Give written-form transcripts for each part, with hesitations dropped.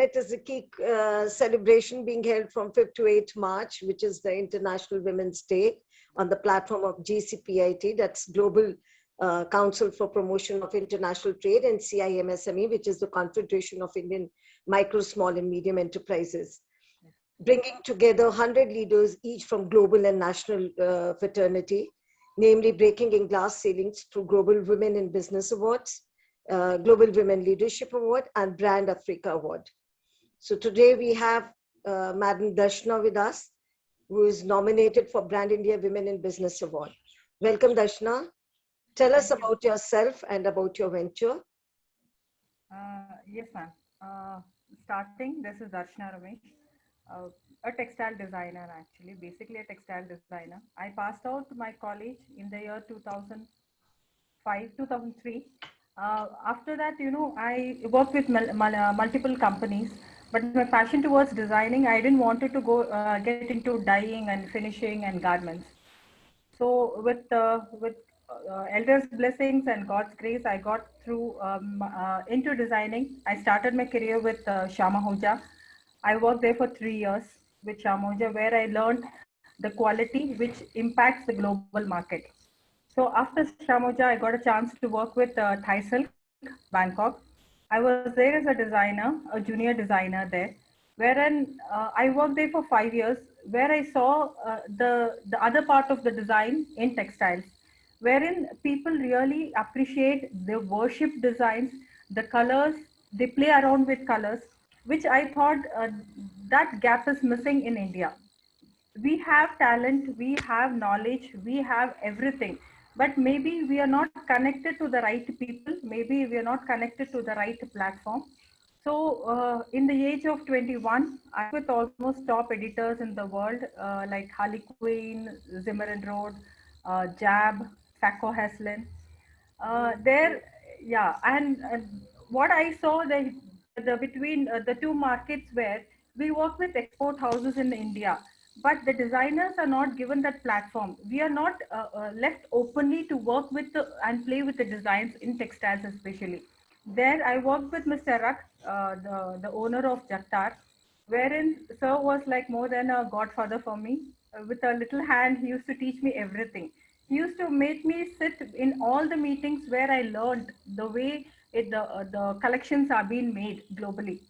Summit is a key celebration being held from 5th to 8th March, which is the International Women's Day, on the platform of GCPIT, that's Global Council for Promotion of International Trade, and CIMSME, which is the Confederation of Indian Micro, Small and Medium Enterprises, bringing together 100 leaders, each from global and national fraternity, namely breaking in glass ceilings through Global Women in Business Awards, Global Women Leadership Award, and Brand Africa Award. So today we have Madam Darshana with us, who is nominated for Brand India Women in Business Award. Welcome, Darshana. Tell us about yourself and about your venture. Yes, ma'am. Starting, this is Darshana Ramesh, a textile designer actually, basically a textile designer. I passed out my college in the year 2005, 2003. After that, I worked with multiple companies, but my passion towards designing, I didn't want to go get into dyeing and finishing and garments. So with elders' blessings and God's grace, I got through into designing. I started my career with Shyama Hoja. I worked there for 3 years with Shyama Hoja, where I learned the quality which impacts the global market. So after Shyama Hoja, I got a chance to work with Thai Silk, Bangkok. I was there as a designer, a junior designer there, wherein I worked there for 5 years, where I saw the other part of the design in textiles, wherein people really appreciate the worship designs, the colors, they play around with colors, which I thought that gap is missing in India. We have talent, we have knowledge, we have everything, but maybe we are not connected to the right people, maybe we are not connected to the right platform. So in the age of 21, I with almost top editors in the world, like Harley Quinn, Zimmerman Road, Jab, Sacco Heslin. There, yeah, and what I saw the between the two markets, where we work with export houses in India, but the designers are not given that platform. We are not left openly to work with and play with the designs in textiles, especially. There, I worked with Mr. Rak, the owner of Jaktar, wherein Sir was like more than a godfather for me. With a little hand, he used to teach me everything. He used to make me sit in all the meetings where I learned the way the collections are being made globally.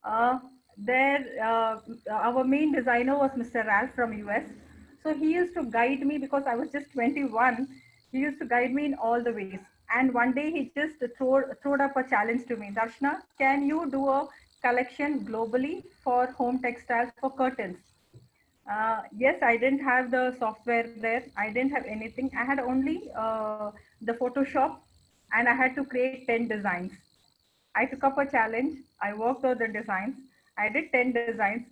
Uh, there, our main designer was Mr. Ralph from US. So he used to guide me because I was just 21. He used to guide me in all the ways. And one day he just threw up a challenge to me. Darshana, can you do a collection globally for home textiles for curtains? Yes, I didn't have the software there. I didn't have anything. I had only the Photoshop, and I had to create 10 designs. I took up a challenge. I worked on the designs. I did 10 designs,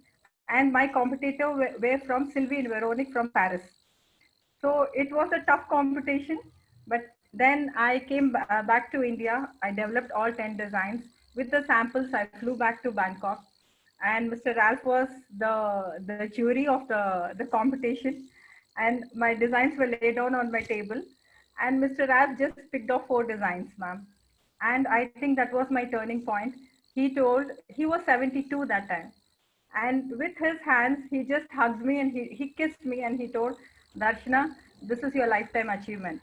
and my competitor were from Sylvie and Veronique from Paris. So it was a tough competition, but then I came back to India. I developed all 10 designs. With the samples, I flew back to Bangkok, and Mr. Ralph was the jury of the competition, and my designs were laid down on my table, and Mr. Ralph just picked off 4 designs, ma'am. And I think that was my turning point. He was 72 that time, and with his hands, he just hugged me and he kissed me and he told, Darshana, this is your lifetime achievement.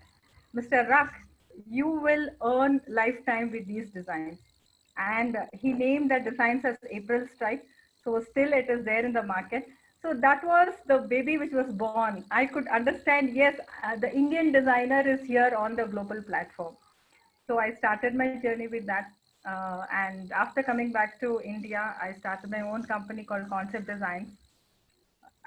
Mr. Rak, you will earn lifetime with these designs. And he named the designs as April Stripe. So still it is there in the market. So that was the baby which was born. I could understand, yes, the Indian designer is here on the global platform. So I started my journey with that. And after coming back to India, I started my own company called Concept Design.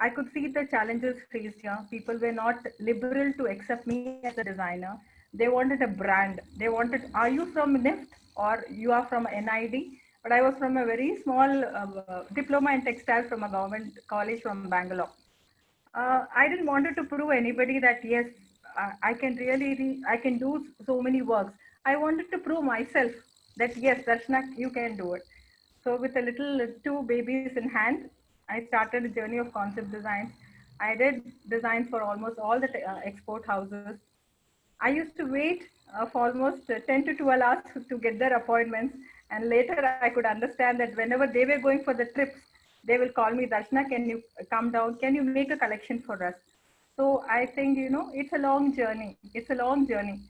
I could see the challenges faced here. People were not liberal to accept me as a designer. They wanted a brand. They wanted, are you from NIFT or you are from NID? But I was from a very small diploma in textile from a government college from Bangalore. I didn't wanted to prove anybody that yes, I can I can do so many works. I wanted to prove myself that yes, Darshana, you can do it. So with a little 2 babies in hand, I started a journey of concept designs. I did designs for almost all the export houses. I used to wait for almost 10 to 12 hours to get their appointments. And later I could understand that whenever they were going for the trips, they will call me, Darshana, can you come down? Can you make a collection for us? So I think, it's a long journey. It's a long journey.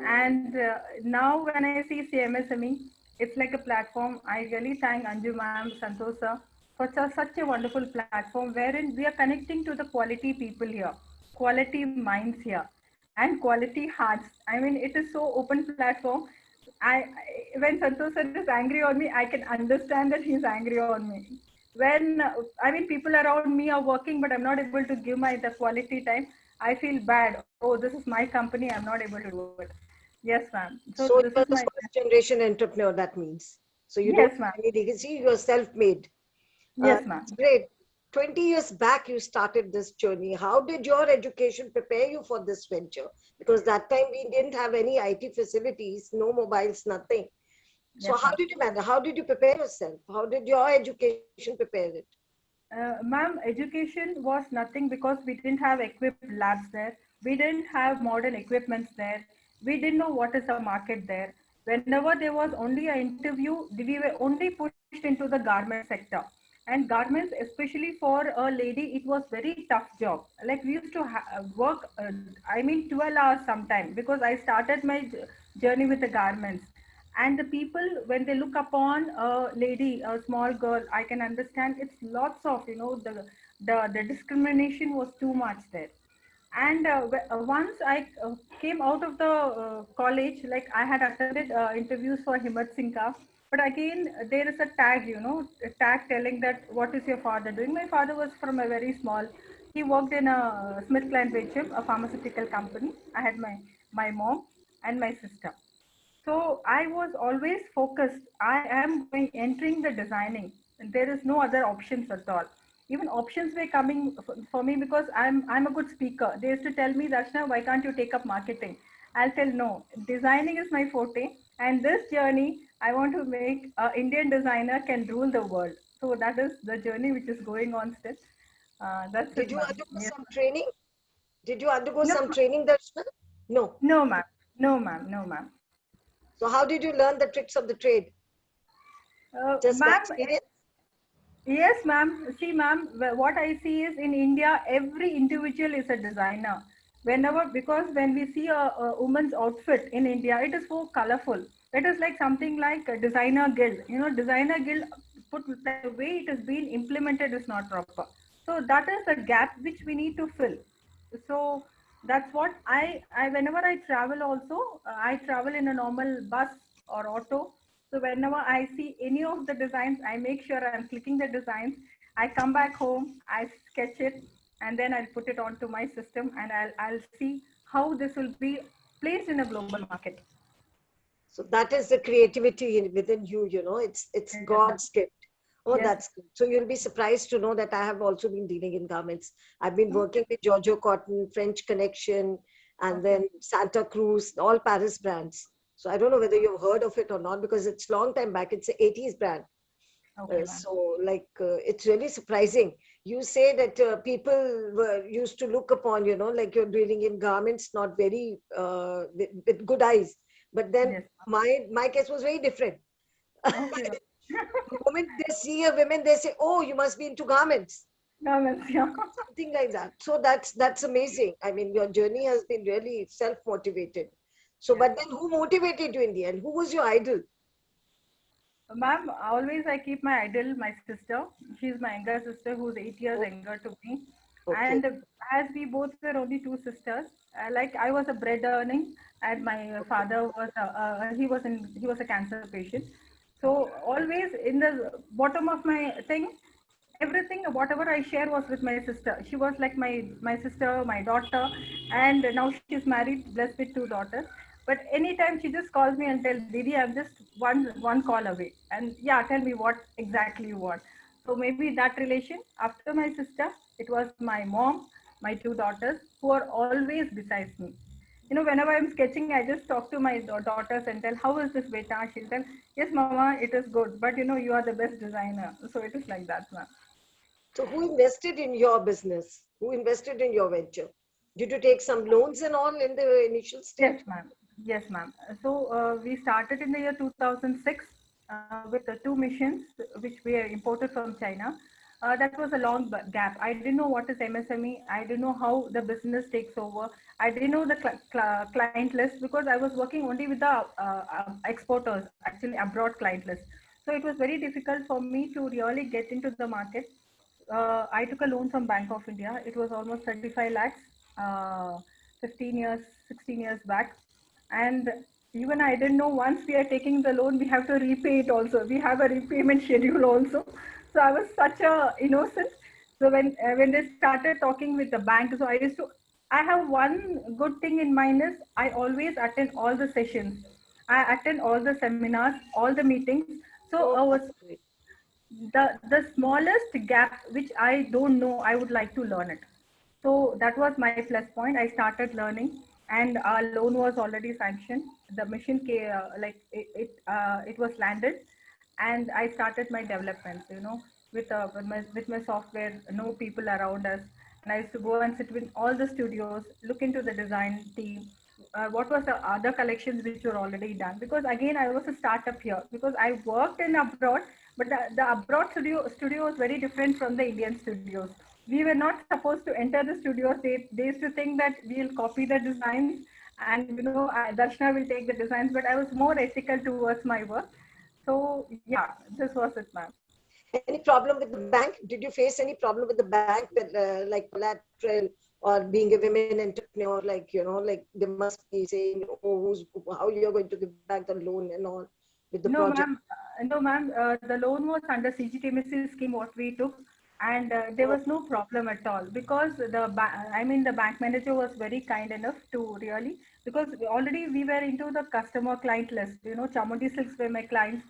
And now when I see CMSME, it's like a platform. I really thank Anju ma'am, Santosh sir, for such a wonderful platform wherein we are connecting to the quality people here, quality minds here, and quality hearts. I mean, it is so open platform. When Santosh sir is angry on me, I can understand that he's angry on me. When people around me are working, but I'm not able to give my the quality time, I feel bad. Oh, this is my company. I'm not able to do it. Yes, ma'am. So So this you is are my the first generation entrepreneur, that means. So you don't yes, ma'am. have any legacy, you're self-made. Yes, That's ma'am. great. 20 years back, you started this journey. How did your education prepare you for this venture? Because that time we didn't have any IT facilities, no mobiles, nothing. So Yes, how ma'am. did you manage? How did you prepare yourself? How did your education prepare it? Ma'am, education was nothing because we didn't have equipped labs there. We didn't have modern equipments there. We didn't know what is the market there. Whenever there was only an interview, we were only pushed into the garment sector. And garments, especially for a lady, it was very tough job. Like we used to work, 12 hours sometime because I started my journey with the garments. And the people, when they look upon a lady, a small girl, I can understand it's lots of, the discrimination was too much there. And once I came out of the college, like I had attended interviews for Himmat Singha, but again there is a tag, a tag telling that what is your father doing. My father was from a very small, he worked in a Smith Kline Beecham, a pharmaceutical company. I had my mom and my sister. So I was always focused. I am going entering the designing. There is no other options at all. Even options were coming for me because I'm a good speaker. They used to tell me, Darshana, why can't you take up marketing? I'll tell no. Designing is my forte, and this journey I want to make an Indian designer can rule the world. So that is the journey which is going on still. That's Did it, you ma'am. undergo Yes, some ma'am. training? Did you undergo No, some training, Darshana? No. no, ma'am. No, ma'am. No, ma'am. So how did you learn the tricks of the trade? Just by Ma'am, experience? yes, ma'am. See, ma'am, what I see is in India, every individual is a designer. Whenever, because when we see a woman's outfit in India, it is so colorful. It is like something like a designer guild. Designer guild, put the way it is being implemented is not proper. So that is the gap which we need to fill. So that's what whenever I travel also, I travel in a normal bus or auto. So whenever I see any of the designs, I make sure I'm clicking the designs. I come back home, I sketch it, and then I'll put it onto my system, and I'll see how this will be placed in a global market. So that is the creativity within you, it's Yes, ma'am. God's gift. Oh, Yes. that's good. So you'll be surprised to know that I have also been dealing in garments. I've been Okay. working with Giorgio Cotton, French Connection, and Okay. then Santa Cruz, all Paris brands. So I don't know whether you've heard of it or not because it's long time back. It's an 80s brand. Okay, ma'am. So it's really surprising. You say that people were used to look upon, like you're dealing in garments, not very with good eyes. But then Yes. my case was very different. Okay, ma'am. The moment they see a woman, they say, "Oh, you must be into garments," Garments, yeah. something like that. So that's amazing. I mean, your journey has been really self-motivated. So, Yes. but then who motivated you in the end? Who was your idol? Ma'am, always I keep my idol, my sister. She's my younger sister who's 8 years Oh, younger to me. okay, And as we both were only two sisters, like I was a bread earning, and my okay. father was he was a cancer patient. So always in the bottom of my thing, everything whatever I share was with my sister. She was like my sister, my daughter, and now she's married, blessed with two daughters. But anytime she just calls me and tells, Didi, I'm just one call away. And yeah, tell me what exactly you want. So maybe that relation, after my sister, it was my mom, my two daughters, who are always besides me. Whenever I'm sketching, I just talk to my daughters and tell, how is this beta? She'll tell, yes, mama, it is good. But you are the best designer. So it is like that, ma'am. So who invested in your business? Who invested in your venture? Did you take some loans and all in the initial Yes, stage? ma'am. Yes, ma'am. So we started in the year 2006 with the two machines which we imported from China. That was a long gap. I didn't know what is MSME. I didn't know how the business takes over. I didn't know the client list because I was working only with the exporters, actually abroad client list. So it was very difficult for me to really get into the market. I took a loan from Bank of India. It was almost 35 lakhs, uh, 15 years, 16 years back. And even I didn't know once we are taking the loan, we have to repay it also. We have a repayment schedule also. So I was such a innocent. So when they started talking with the bank, so I used to. I have one good thing in mind is I always attend all the sessions. I attend all the seminars, all the meetings. So Oh, I was that's great. the smallest gap which I don't know, I would like to learn it. So that was my plus point. I started learning, and our loan was already sanctioned. The machine it was landed, and I started my developments, with my software, no people around us. And I used to go and sit with all the studios, look into the design team, what was the other collections which were already done, because again I was a startup here because I worked in abroad, but the abroad studio was very different from the Indian studios. We were not supposed to enter the studios. They used to think that we'll copy the designs, and Darshana will take the designs, but I was more ethical towards my work. So yeah, this was it, ma'am. Any problem with the bank? Did you face any problem with the bank that like collateral or being a women entrepreneur, like, like they must be saying, oh, how you're going to give back the loan and all with the No, project? ma'am. No, ma'am. The loan was under CGTMSC scheme what we took, and there was no problem at all because the bank manager was very kind enough to really, because already we were into the customer client list. Chamundi Silks were my clients,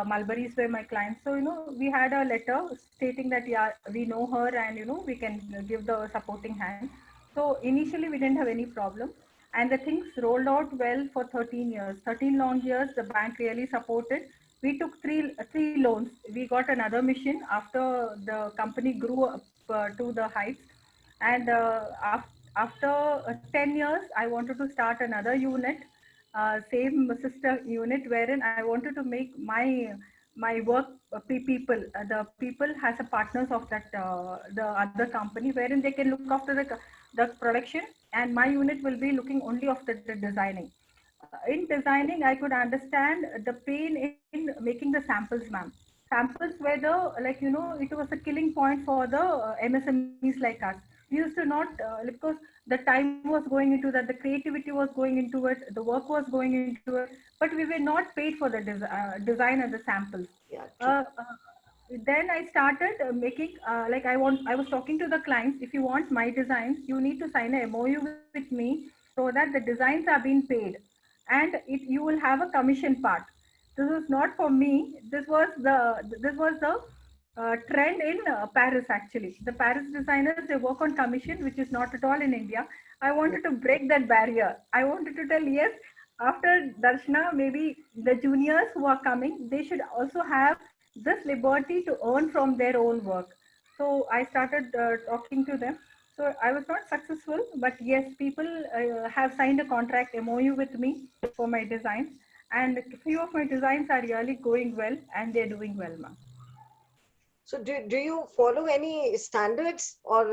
Mulberries were my clients. So we had a letter stating that yeah, we know her, and we can give the supporting hand. So initially we didn't have any problem, and the things rolled out well for 13 years. 13 long years, the bank really supported. We took three loans. We got another machine after the company grew up to the heights. And after 10 years, I wanted to start another unit, same sister unit, wherein I wanted to make my work people. The people has a partners of that the other company, wherein they can look after the production, and my unit will be looking only after the designing. In designing, I could understand the pain in making the samples, ma'am. Samples were it was a killing point for the MSMEs like us. We used to not, because the time was going into that, the creativity was going into it, the work was going into it, but we were not paid for the design of the samples. Yeah, true. Then I started making, I was talking to the clients, if you want my designs, you need to sign a MOU with me so that the designs are being paid, and you will have a commission part. This was not for me. This was the trend in Paris, actually. The Paris designers, they work on commission, which is not at all in India. I wanted to break that barrier. I wanted to tell, yes, after Darshana, maybe the juniors who are coming, they should also have this liberty to earn from their own work. So I started talking to them. So I was not successful, but yes, people have signed a contract MOU with me for my designs, and a few of my designs are really going well, and they're doing well, ma'am. So do you follow any standards, or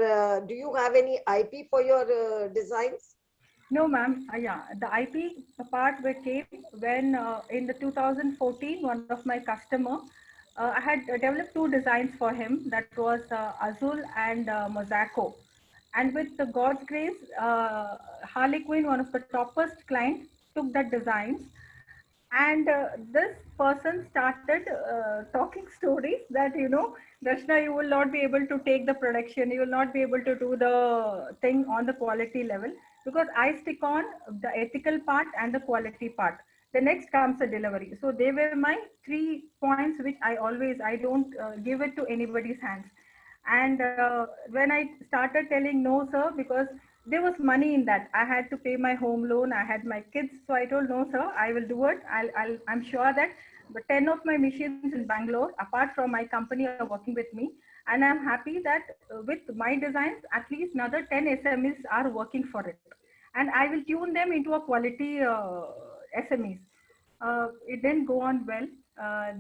do you have any IP for your designs? No, ma'am. Yeah, the IP part where came when in the 2014, one of my customer, I had developed two designs for him. That was Azul and Mosaico. And with the God's grace, Harlequin, one of the toppest clients, took that designs, and this person started talking stories that Darshana, you will not be able to take the production, you will not be able to do the thing on the quality level, because I stick on the ethical part and the quality part. The next comes the delivery. So they were my 3 points which I don't give it to anybody's hands. And when I started telling no, sir, because there was money in that, I had to pay my home loan, I had my kids. So I told, no, sir, I will do it. I'm sure that but 10 of my machines in Bangalore, apart from my company, are working with me. And I'm happy that with my designs, at least another 10 SMEs are working for it. and I will tune them into a quality SMEs. It didn't go on well.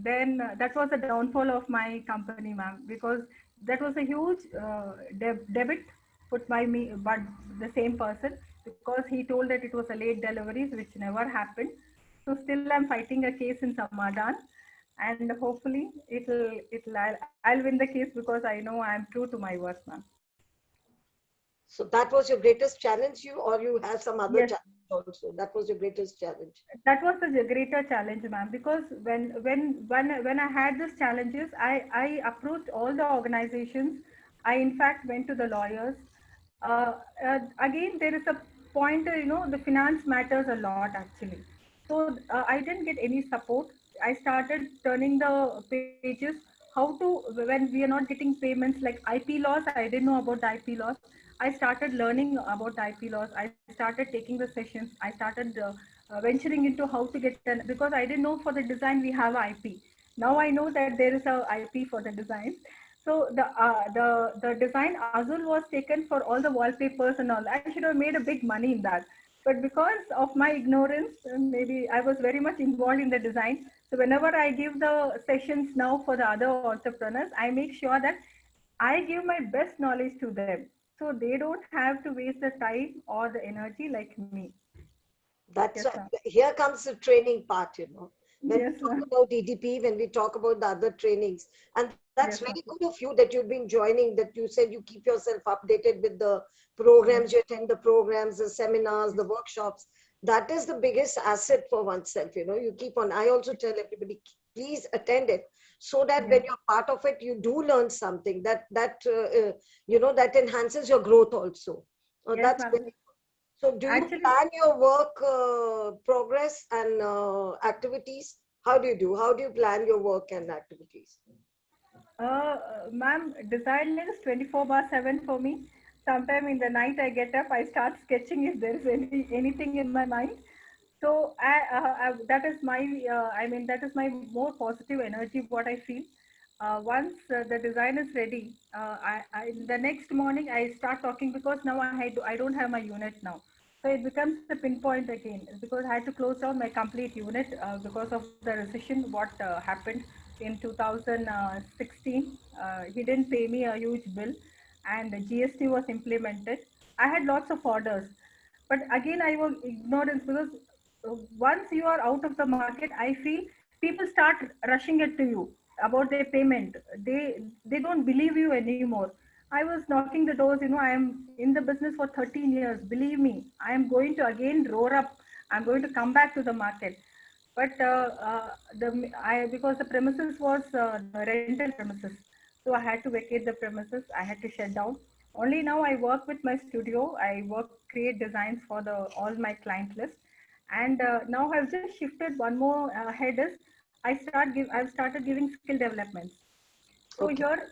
Then that was the downfall of my company, ma'am, because that was a huge debit put by me, but the same person, because he told that it was a late deliveries, which never happened. So still I'm fighting a case in Samadan, and hopefully I'll win the case because I know I'm true to my words, ma'am. So that was your greatest challenge, or you have some other Yes, challenge also? That was your greatest challenge. that was the greater challenge, ma'am, because when I had these challenges, I approached all the organizations. I in fact went to the lawyers. Again, there is a point, the finance matters a lot actually. So I didn't get any support. I started turning the pages, how to, when we are not getting payments like IP laws. I didn't know about the IP laws. I started learning about the IP laws. I started taking the sessions. I started venturing into how to get an, because I didn't know for the design we have IP. Now I know that there is a IP for the design. So the design Azul was taken for all the wallpapers and all. I should have made a big money in that, but because of my ignorance, maybe I was very much involved in the design. So whenever I give the sessions now for the other entrepreneurs, I make sure that I give my best knowledge to them, so they don't have to waste the time or the energy like me. That's Yes, right. ma'am. Here comes the training part, when we Yes, talk ma'am. about EDP, when we talk about the other trainings. And that's Yes, very ma'am. good of you that you've been joining, that you said you keep yourself updated with the programs, you attend the programs, the seminars, the workshops. That is the biggest asset for oneself, you keep on. I also tell everybody, please attend it, so that when Yes, you're part of it, you do learn something that enhances your growth also. yes, That's ma'am. very. So do you Actually, plan your work progress and activities? How do you do? How do you plan your work and activities? ma'am, design is 24/7 for me. Sometime in the night I get up, I start sketching if there is anything in my mind. So that is my, that is my more positive energy, what I feel. Once the design is ready, the next morning I start talking, because now I don't have my unit now. So it becomes a pinpoint again, because I had to close down my complete unit because of the recession, what happened in 2016. He didn't pay me a huge bill, and the GST was implemented. I had lots of orders, but again I was ignorance, because once you are out of the market, I feel people start rushing it to you about their payment. They don't believe you anymore. I was knocking the doors. I am in the business for 13 years. Believe me, I am going to again roar up. I'm going to come back to the market. But because the premises was the rental premises, so I had to vacate the premises. I had to shut down. Only now I work with my studio. I create designs for the all my client list, and now I've just shifted one more head is I've started giving skill developments. So Okay. here,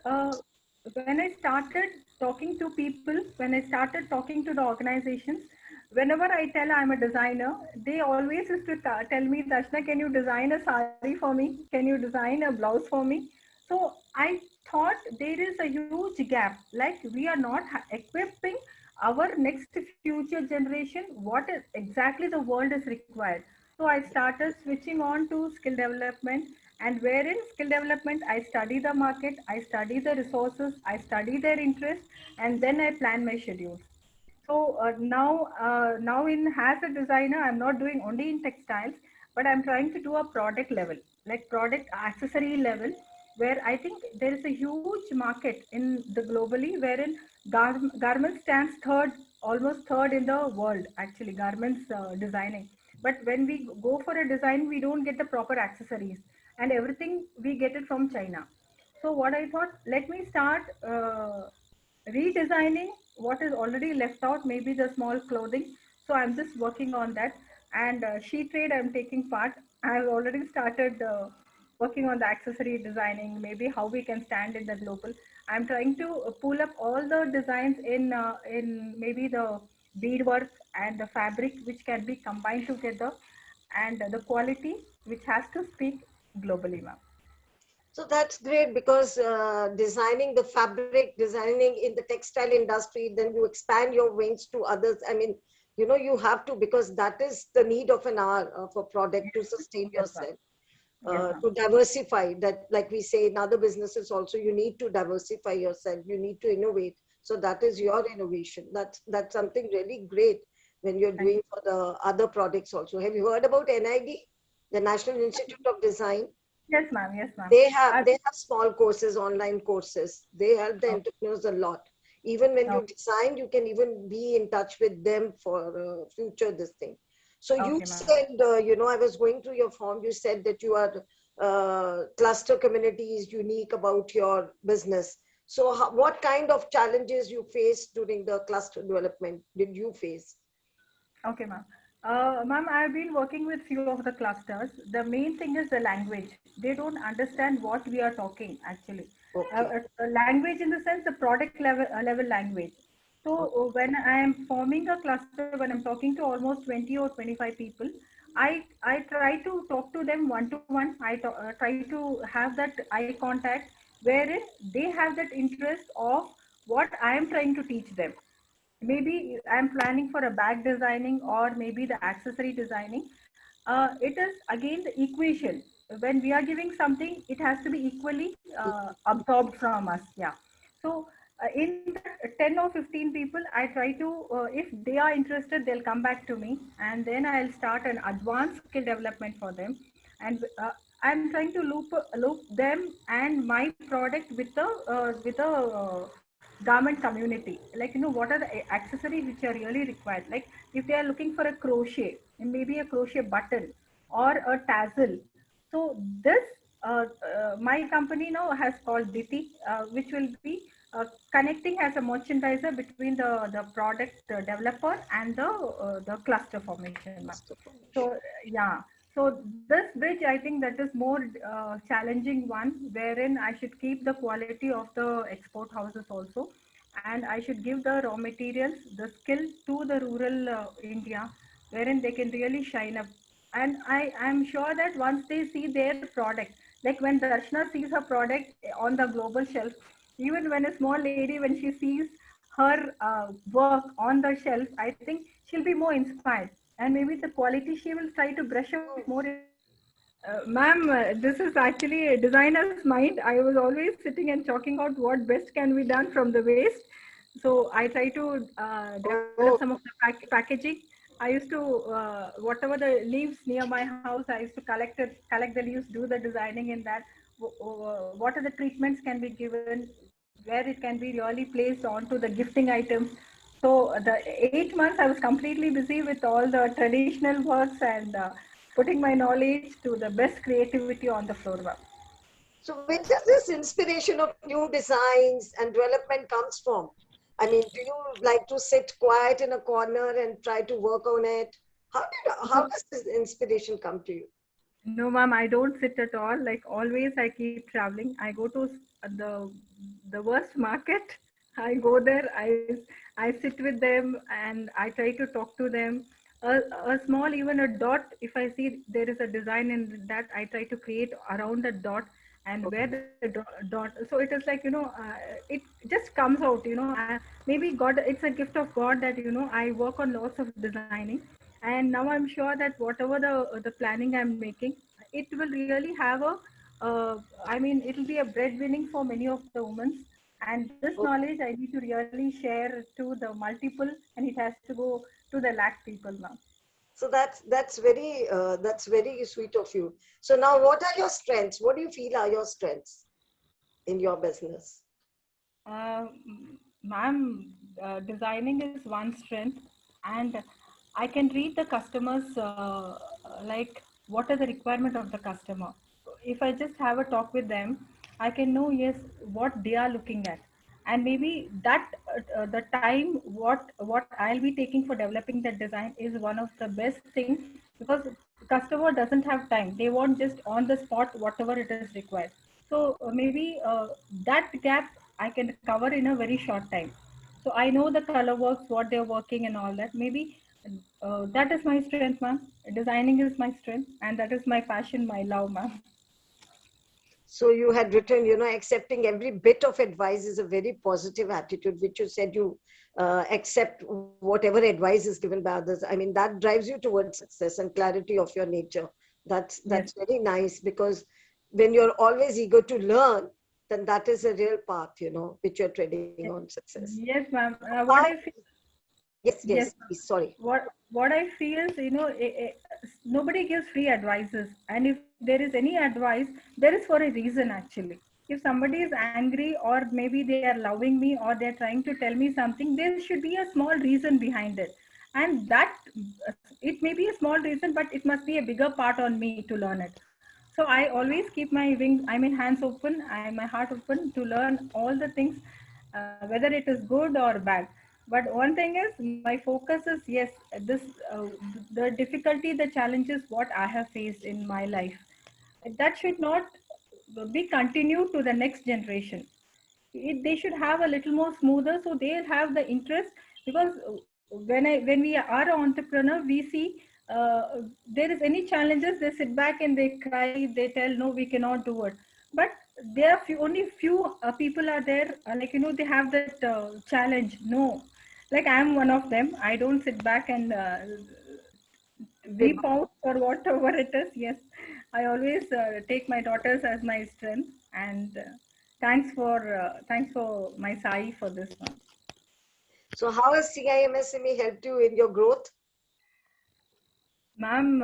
when I started talking to people, when I started talking to the organizations, whenever I tell I'm a designer, they always used to tell me, Darshana, can you design a sari for me? Can you design a blouse for me? So I thought there is a huge gap. Like we are not equipping our next future generation what is exactly the world is required. So I started switching on to skill development, and wherein skill development, I study the market, I study the resources, I study their interest, and then I plan my schedules. So now in as a designer, I'm not doing only in textiles, but I'm trying to do a product level, like product accessory level, where I think there is a huge market in the globally, wherein garment stands third, almost third in the world, actually garments designing. But when we go for a design, we don't get the proper accessories, and everything we get it from China. So what I thought, let me start redesigning what is already left out, maybe the small clothing. So I'm just working on that. And sheet trade, I'm taking part. I've already started working on the accessory designing, maybe how we can stand in the global. I'm trying to pull up all the designs in maybe the beadwork and the fabric, which can be combined together, and the quality, which has to speak globally, ma'am. So that's great, because designing the fabric, designing in the textile industry, then you expand your wings to others. I mean, you know, you have to, because that is the need of an hour of a product to sustain Yes, ma'am. yourself. Yes, ma'am. To diversify that, like we say in other businesses also, you need to diversify yourself, you need to innovate. So that is your innovation. That's something really great when you're Thank doing for the other products also. Have you heard about NID, the National Institute of Design? Yes, ma'am. Yes, ma'am. They have small courses, online courses. They help the Oh, entrepreneurs a lot. Even when you oh, design, you can even be in touch with them for future this thing. So you okay, ma'am. said, you know, I was going through your form. You said that you are cluster community is unique about your business. So what kind of challenges you faced during the cluster development did you face? Okay, ma'am. Ma'am, I've been working with few of the clusters. The main thing is the language. They don't understand what we are talking actually. Okay. Language in the sense the product level language. So when I am forming a cluster, when I'm talking to almost 20 or 25 people, I try to talk to them one to one. Try to have that eye contact wherein they have that interest of what I am trying to teach them. Maybe I'm planning for a bag designing or maybe the accessory designing. It is again the equation. When we are giving something, it has to be equally absorbed from us. Yeah. So in that 10 or 15 people, I try to, if they are interested, they'll come back to me, and then I'll start an advanced skill development for them. And I'm trying to loop them and my product with the garment community. Like, you know, what are the accessories which are really required? Like if they are looking for a crochet, maybe a crochet button or a tassel. So this my company now has called Diti, which will be connecting as a merchandiser between the product developer and the cluster formation, ma'am. Cluster So formation. yeah, so this bridge, I think that is more challenging one, wherein I should keep the quality of the export houses also, and I should give the raw materials, the skill to the rural India, wherein they can really shine up. And I am sure that once they see their product, like when Darshana sees her product on the global shelf, even when a small lady, when she sees her work on the shelf, I think she'll be more inspired, and maybe the quality she will try to brush up more. Ma'am, this is actually a designer's mind. I was always sitting and talking about what best can be done from the waste. So I try to develop some Oh, of the packaging. I used to, whatever the leaves near my house, I used to collect the leaves, do the designing in that. What are the treatments can be given, where it can be really placed onto the gifting items. So the 8 months I was completely busy with all the traditional works and putting my knowledge to the best creativity on the floor, ma'am. so where does this inspiration of new designs and development comes from? I mean, do you like to sit quiet in a corner and try to work on it? How No, does this inspiration come to you? no, ma'am, I don't sit at all. Like always, I keep traveling. I go to the worst market. I go there. I sit with them and I try to talk to them. A small, even a dot. If I see there is a design in that, I try to create around the dot and where the dot. So it is like, you know, it just comes out. You know, maybe God. It's a gift of God that, you know, I work on lots of designing, and now I'm sure that whatever the planning I'm making, it will really have a I mean, it'll be a breadwinning for many of the women, and this Okay. knowledge I need to really share to the multiple, and it has to go to the lakh people now. So that's very sweet of you. So now, what are your strengths? What do you feel are your strengths in your business? uh, Ma'am, designing is one strength, and I can read the customers, like what are the requirement of the customer. If I just have a talk with them, I can know, yes, what they are looking at, and maybe that the time what I'll be taking for developing that design is one of the best thing, because customer doesn't have time. They want just on the spot whatever it is required. So maybe that gap I can cover in a very short time. So I know the color works, what they're working, and all that. Maybe that is my strength, ma'am. Designing is my strength, and that is my passion, my love, ma'am. So you had written, you know, accepting every bit of advice is a very positive attitude, which you said you accept whatever advice is given by others. I mean, that drives you towards success and clarity of your nature. Yes. That's very nice, because when you're always eager to learn, then that is a real path, which you're treading on success. Yes, ma'am. How? What I feel, Yes, yes, please, sorry. what I feel is, nobody gives free advices, and if there is any advice, there is for a reason actually. If somebody is angry, or maybe they are loving me, or they're trying to tell me something, there should be a small reason behind it, and that it may be a small reason, but it must be a bigger part on me to learn it. So I always keep my hands open, my heart open to learn all the things, whether it is good or bad. But one thing is, my focus is, yes, this uh, the difficulty, the challenges what I have faced in my life, that should not be continued to the next generation. They should have a little more smoother, so they'll have the interest. Because when we are an entrepreneur, we see there is any challenges, they sit back and they cry, they tell no, we cannot do it. But there are only few people are there, they have that challenge. No, like I am one of them. I don't sit back and weep out or whatever it is. Yes, I always take my daughters as my strength. And thanks for my Sai for this one. So how has CIMSME helped you in your growth? Ma'am,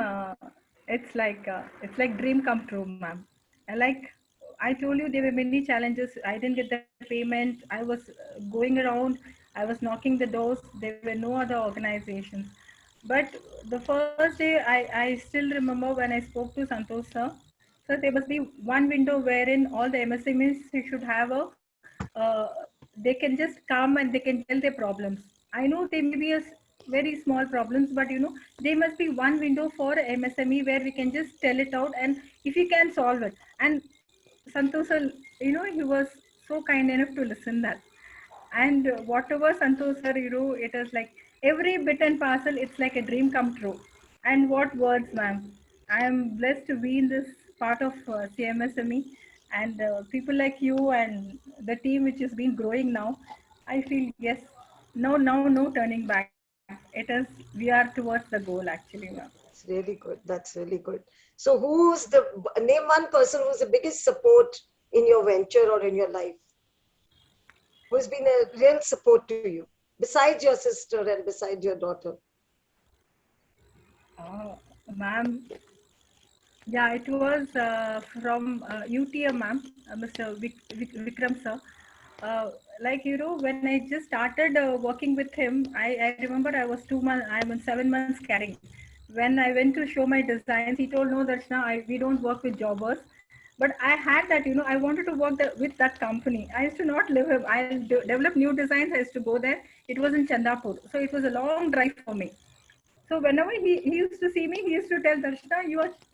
it's like dream come true, ma'am. Like I told you, there were many challenges. I didn't get the payment. I was going around. I was knocking the doors. There were no other organizations. But the first day, I still remember when I spoke to Santosh sir. So there must be one window wherein all the MSMEs should have uh, they can just come and they can tell their problems. I know they may be very small problems, but there must be one window for MSME where we can just tell it out, and if you can solve it. And Santosh sir, he was so kind enough to listen that. And whatever Santosh sir, it is like every bit and parcel, it's like a dream come true. And what words, ma'am. I am blessed to be in this part of CMSME, and people like you and the team which has been growing now. I feel, yes, no turning back. It is, we are towards the goal actually, ma'am. It's really good. That's really good. So name one person who's the biggest support in your venture or in your life, who's been a real support to you, besides your sister and besides your daughter? Ma'am, yeah, it was from UTM, ma'am, Mr. Vikram sir. Like, when I just started working with him, I remember I was 2 months, I'm in 7 months carrying. When I went to show my designs, he told, no, Darshana, we don't work with jobbers. But I had that, I wanted to work with that company. I used to not live him. I'll develop new designs. I used to go there. It was in Chandapur. So it was a long drive for me. So whenever he used to see me, he used to tell Darshana,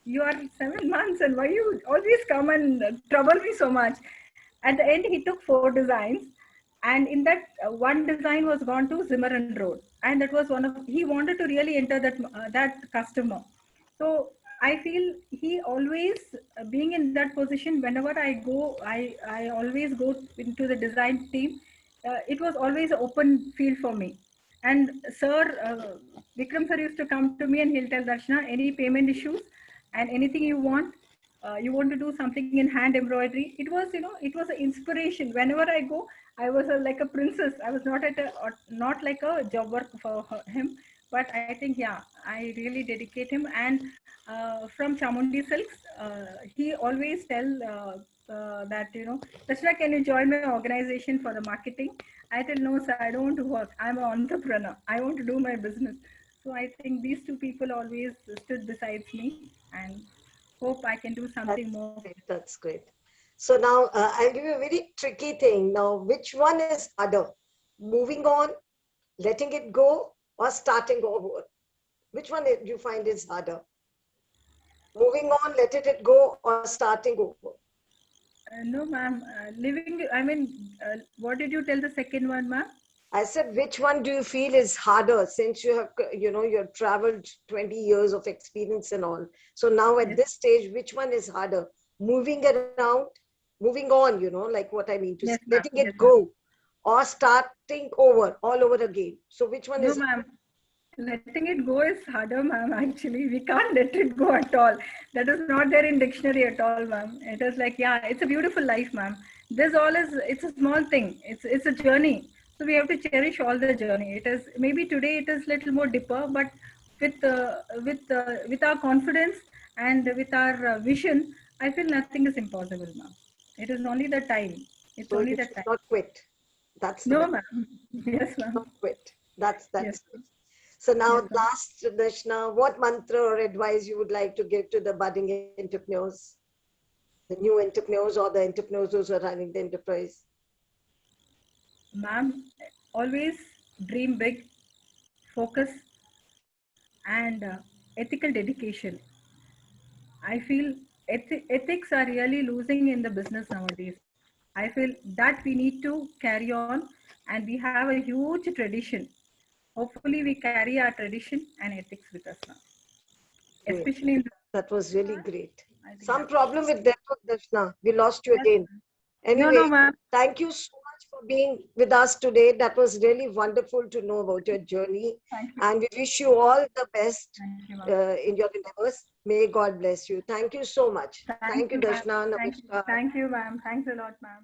you are 7 months, and why you always come and trouble me so much. At the end, he took 4 designs, and in that one design was gone to Zimmerman Road, and that was one of, he wanted to really enter that customer. So I feel he always, being in that position, whenever I go, I always go into the design team. It was always an open field for me. And sir, Vikram sir used to come to me and he'll tell Darshana, any payment issues and anything you want to do something in hand embroidery. It was an inspiration. Whenever I go, I was like a princess. I was not like a job work for him. But I think, yeah, I really dedicate him. And from Chamundi Silks, he always tell that, Darshana, can you join my organization for the marketing? I tell, no, sir, I don't want to work. I'm an entrepreneur. I want to do my business. So I think these two people always stood besides me, and hope I can do something That's more. great. That's great. So now I'll give you a very tricky thing. Now, which one is harder? Moving on, letting it go, or starting over? Which one do you find is harder? Moving on, letting it go, or starting over? No, ma'am. What did you tell the second one, ma'am? I said, which one do you feel is harder, since you have, you've traveled 20 years of experience and all. So now at Yes, this stage, which one is harder? Moving around, moving on, like what I mean to say, yes, ma'am. letting Yes, it ma'am. go, or starting over, all over again? So which one No, is? ma'am. Letting it go is harder, ma'am. Actually, we can't let it go at all. That is not there in dictionary at all, ma'am. It is like, yeah, it's a beautiful life, ma'am. This all is, it's a small thing. It's a journey. So we have to cherish all the journey. It is maybe today it is little more deeper, but with our confidence and with our vision, I feel nothing is impossible, ma'am. It is only the time. It's So only you the should time. not quit. That's the No, best. ma'am. Yes, ma'am. Not quit. That's Yes, that's. ma'am. So now, Yes, ma'am. last, Darshana, what mantra or advice you would like to give to the budding entrepreneurs, the new entrepreneurs or the entrepreneurs who are running the enterprise? Ma'am, always dream big, focus, and ethical dedication. I feel ethics are really losing in the business nowadays. I feel that we need to carry on, and we have a huge tradition. Hopefully, we carry our tradition and ethics with us now, Great. especially in the, That was really great. I think Some that's problem with network, Darshana. We lost you yes. again. No, Anyway, no, ma'am. thank you so much for being with us today. That was really wonderful to know about your journey. Thank you. And we wish you all the best Thank you, ma'am. in your endeavors. May God bless you. Thank you so much. Thank Thank you, you, ma'am. Darshana. Thank you. Namaskar. Thank you, ma'am. Thanks a lot, ma'am.